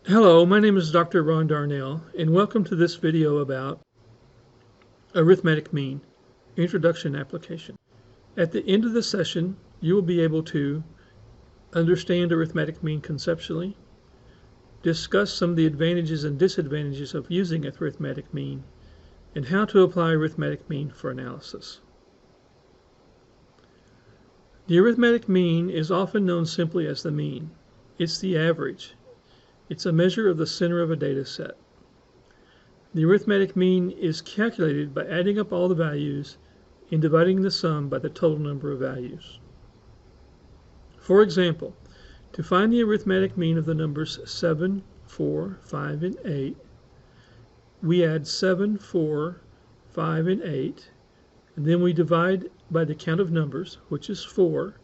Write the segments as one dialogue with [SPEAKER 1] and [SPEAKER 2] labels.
[SPEAKER 1] Hello, my name is Dr. Ron Darnell, and welcome to this video about arithmetic mean, introduction application. At the end of the session, you will be able to understand arithmetic mean conceptually, discuss some of the advantages and disadvantages of using arithmetic mean, and how to apply arithmetic mean for analysis. The arithmetic mean is often known simply as the mean. It's the average. It's a measure of the center of a data set. The arithmetic mean is calculated by adding up all the values and dividing the sum by the total number of values. For example, to find the arithmetic mean of the numbers 7, 4, 5, and 8, we add 7, 4, 5, and 8, and then we divide by the count of numbers, which is 4,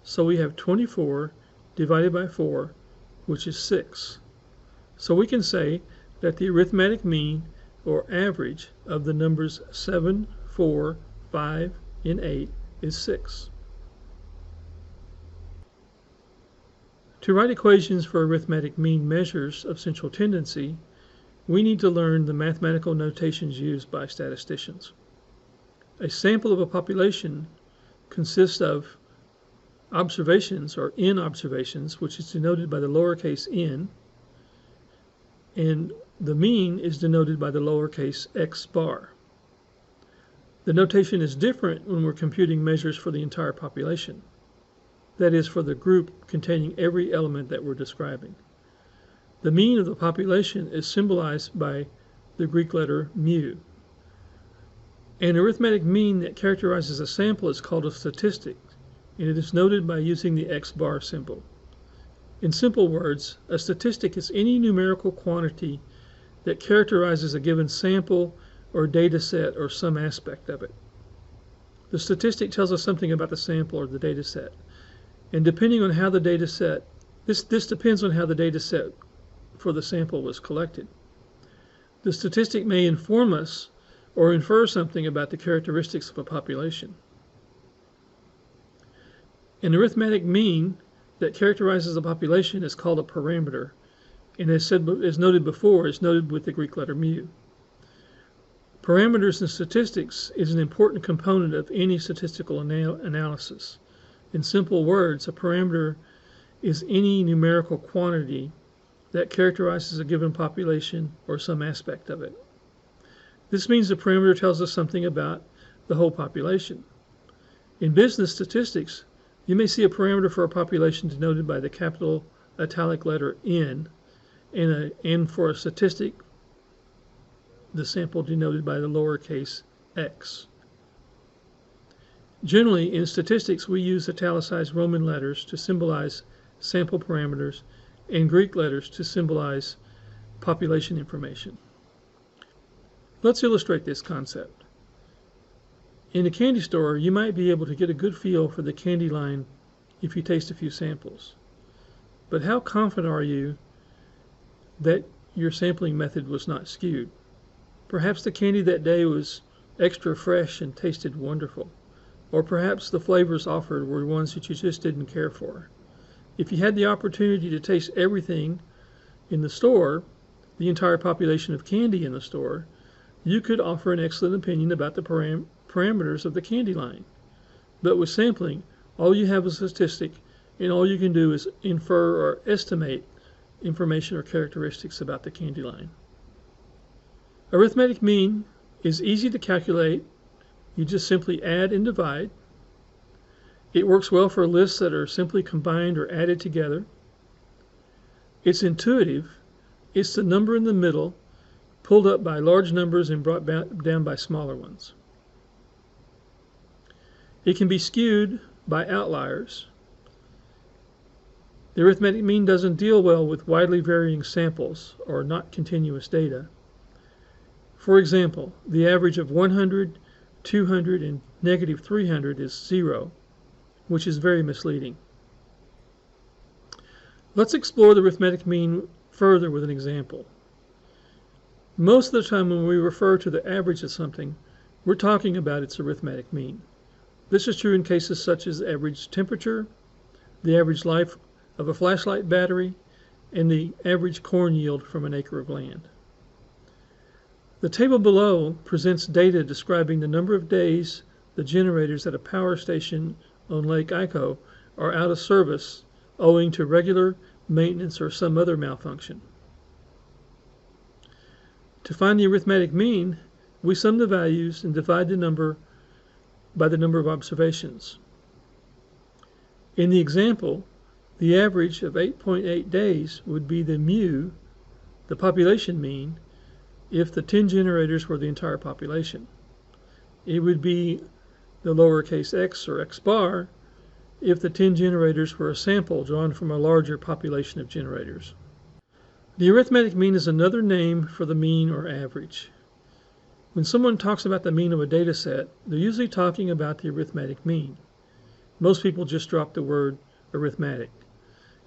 [SPEAKER 1] so we have 24 divided by 4, which is 6. So we can say that the arithmetic mean, or average, of the numbers 7, 4, 5, and 8 is 6. To write equations for arithmetic mean measures of central tendency, we need to learn the mathematical notations used by statisticians. A sample of a population consists of observations, or n observations, which is denoted by the lowercase n, and the mean is denoted by the lowercase x bar. The notation is different when we're computing measures for the entire population, that is, for the group containing every element that we're describing. The mean of the population is symbolized by the Greek letter mu. An arithmetic mean that characterizes a sample is called a statistic, and it is noted by using the x bar symbol. In simple words, a statistic is any numerical quantity that characterizes a given sample or data set or some aspect of it. The statistic tells us something about the sample or the data set, and depending on how the data set, this depends on how the data set for the sample was collected. The statistic may inform us or infer something about the characteristics of a population. An arithmetic mean that characterizes a population is called a parameter, and as noted before, is noted with the Greek letter mu. Parameters in statistics is an important component of any statistical analysis. In simple words, a parameter is any numerical quantity that characterizes a given population or some aspect of it. This means the parameter tells us something about the whole population. In business statistics, you may see a parameter for a population denoted by the capital italic letter N, and for a statistic, the sample denoted by the lowercase x. Generally, in statistics, we use italicized Roman letters to symbolize sample parameters and Greek letters to symbolize population information. Let's illustrate this concept. In a candy store, you might be able to get a good feel for the candy line if you taste a few samples. But how confident are you that your sampling method was not skewed? Perhaps the candy that day was extra fresh and tasted wonderful, or perhaps the flavors offered were ones that you just didn't care for. If you had the opportunity to taste everything in the store, the entire population of candy in the store, you could offer an excellent opinion about the parameters of the candy line. But with sampling, all you have is a statistic, and all you can do is infer or estimate information or characteristics about the candy line. Arithmetic mean is easy to calculate. You just simply add and divide. It works well for lists that are simply combined or added together. It's intuitive. It's the number in the middle pulled up by large numbers and brought down by smaller ones. It can be skewed by outliers. The arithmetic mean doesn't deal well with widely varying samples or not continuous data. For example, the average of 100, 200, and negative 300 is 0, which is very misleading. Let's explore the arithmetic mean further with an example. Most of the time when we refer to the average of something, we're talking about its arithmetic mean. This is true in cases such as average temperature, the average life of a flashlight battery, and the average corn yield from an acre of land. The table below presents data describing the number of days the generators at a power station on Lake Ico are out of service owing to regular maintenance or some other malfunction. To find the arithmetic mean, we sum the values and divide the number by the number of observations. In the example, the average of 8.8 days would be the mu, the population mean, if the 10 generators were the entire population. It would be the lowercase x or x bar if the 10 generators were a sample drawn from a larger population of generators. The arithmetic mean is another name for the mean or average. When someone talks about the mean of a data set, they're usually talking about the arithmetic mean. Most people just drop the word arithmetic.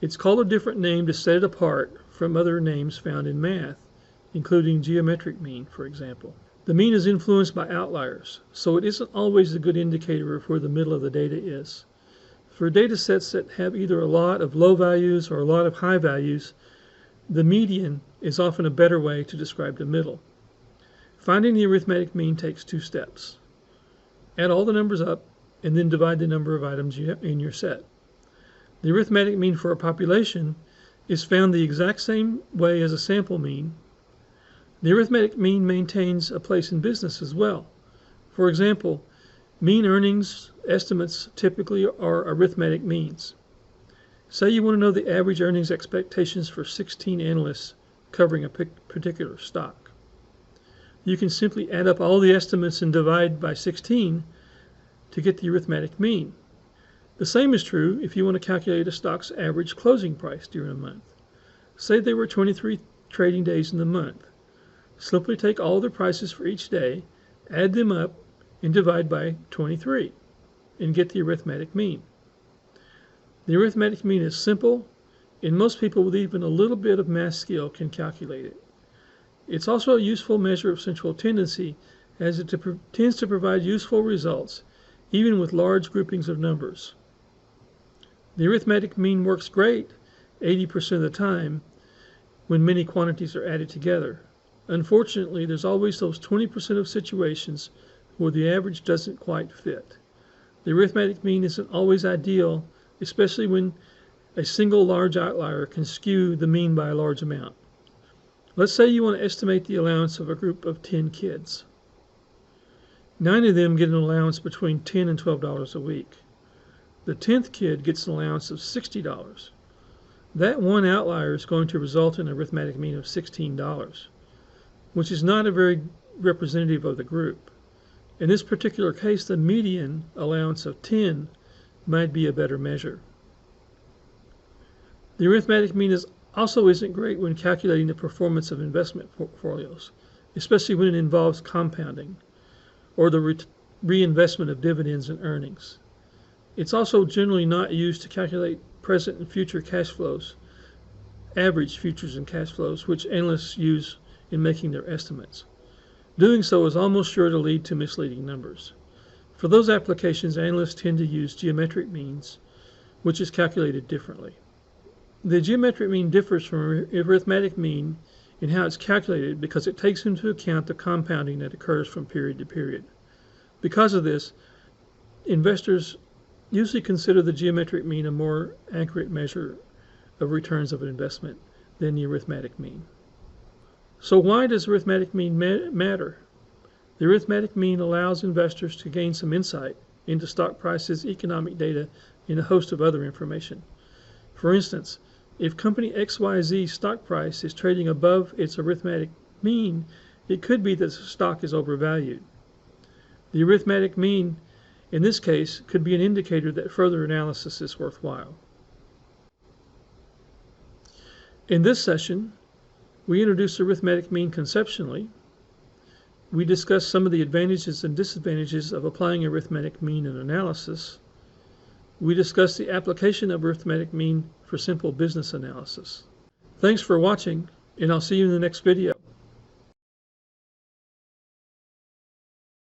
[SPEAKER 1] It's called a different name to set it apart from other names found in math, including geometric mean, for example. The mean is influenced by outliers, so it isn't always a good indicator of where the middle of the data is. For data sets that have either a lot of low values or a lot of high values, the median is often a better way to describe the middle. Finding the arithmetic mean takes 2 steps. Add all the numbers up and then divide the number of items in your set. The arithmetic mean for a population is found the exact same way as a sample mean. The arithmetic mean maintains a place in business as well. For example, mean earnings estimates typically are arithmetic means. Say you want to know the average earnings expectations for 16 analysts covering a particular stock. You can simply add up all the estimates and divide by 16 to get the arithmetic mean. The same is true if you want to calculate a stock's average closing price during a month. Say there were 23 trading days in the month. Simply take all the prices for each day, add them up, and divide by 23, and get the arithmetic mean. The arithmetic mean is simple, and most people with even a little bit of math skill can calculate it. It's also a useful measure of central tendency, as it tends to provide useful results, even with large groupings of numbers. The arithmetic mean works great 80% of the time when many quantities are added together. Unfortunately, there's always those 20% of situations where the average doesn't quite fit. The arithmetic mean isn't always ideal, especially when a single large outlier can skew the mean by a large amount. Let's say you want to estimate the allowance of a group of 10 kids. 9 of them get an allowance between $10 and $12 a week. The 10th kid gets an allowance of $60. That one outlier is going to result in an arithmetic mean of $16, which is not a very representative of the group. In this particular case, the median allowance of 10 might be a better measure. The arithmetic mean also isn't great when calculating the performance of investment portfolios, especially when it involves compounding or the reinvestment of dividends and earnings. It's also generally not used to calculate present and future cash flows, average futures and cash flows, which analysts use in making their estimates. Doing so is almost sure to lead to misleading numbers. For those applications, analysts tend to use geometric means, which is calculated differently. The geometric mean differs from arithmetic mean in how it's calculated because it takes into account the compounding that occurs from period to period. Because of this, investors usually consider the geometric mean a more accurate measure of returns of an investment than the arithmetic mean. So why does arithmetic mean matter? The arithmetic mean allows investors to gain some insight into stock prices, economic data, and a host of other information. For instance, if company XYZ stock price is trading above its arithmetic mean, it could be that the stock is overvalued. The arithmetic mean, in this case, could be an indicator that further analysis is worthwhile. In this session, we introduced arithmetic mean conceptually. We discussed some of the advantages and disadvantages of applying arithmetic mean in analysis. We discussed the application of arithmetic mean for simple business analysis. Thanks for watching, and I'll see you in the next video.